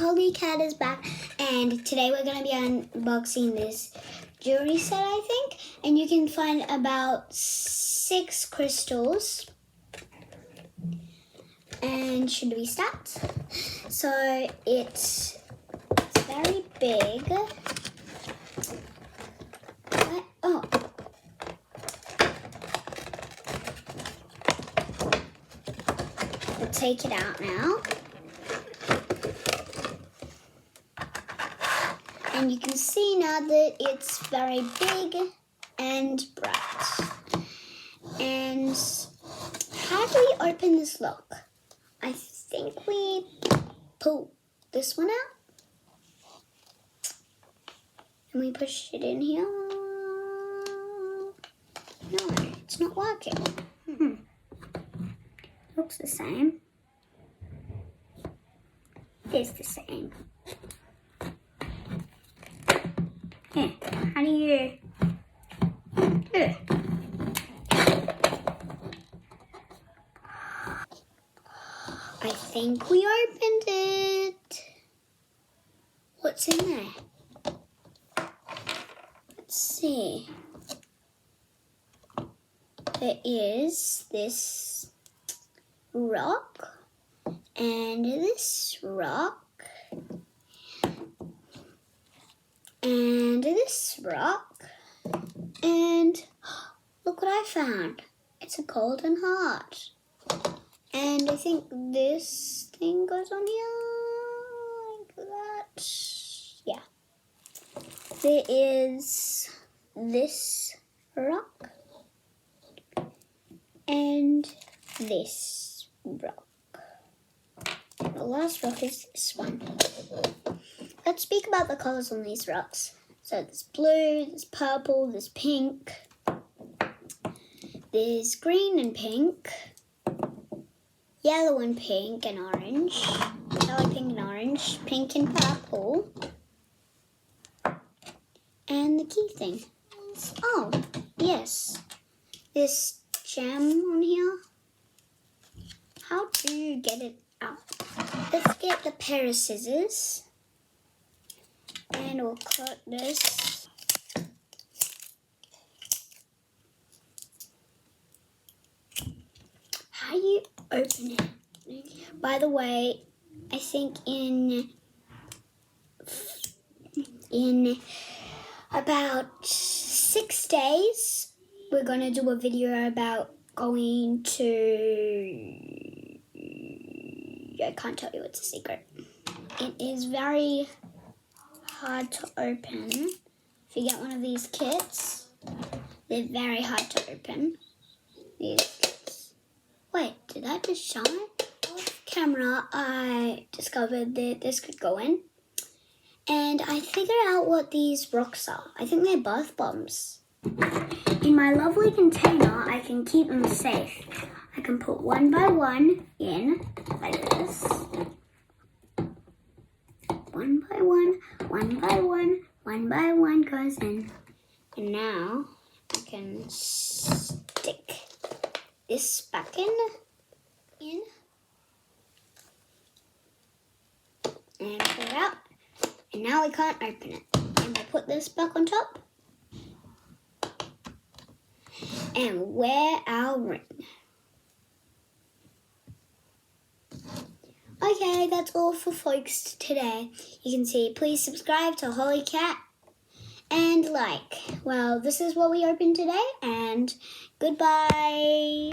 Holly Cat is back, and today we're going to be unboxing this jewelry set, I think. And you can find about 6 crystals. And should we start? So it's very big. Oh. We'll take it out now. And you can see now that it's very big and bright. And how do we open this lock? I think we pull this one out. And we push it in here. No, it's not working. Looks the same. It's the same. Here, how do you do it? I think we opened it. What's in there? Let's see. There is this rock and this rock and this rock, and look what I found. It's a golden heart. And I think this thing goes on here like that. Yeah. There is this rock and this rock. The last rock is this one. Let's speak about the colors on these rocks. So there's blue, there's purple, there's pink, there's green and pink, yellow and pink and orange, yellow, pink and orange, pink and purple, and the key thing. Oh, yes, this gem on here. How do you get it out? Let's get the pair of scissors. And we'll cut this. How do you open it? By the way, I think in about 6 days, we're going to do a video about going to... I can't tell you, it's a secret. It is very hard to open. If you get one of these kits, they're very hard to open. These kits. Wait, did that just shine? Off camera, I discovered that this could go in. And I figured out what these rocks are. I think they're bath bombs. In my lovely container, I can keep them safe. I can put one by one in, like this. One by one, one by one, one by one goes in. And now I can stick this back in. And pull it out. And now we can't open it. And we'll put this back on top. And wear our ring. Okay, that's all for folks today. You can see, please subscribe to Holly Cat and like. Well, this is what we opened today, and goodbye.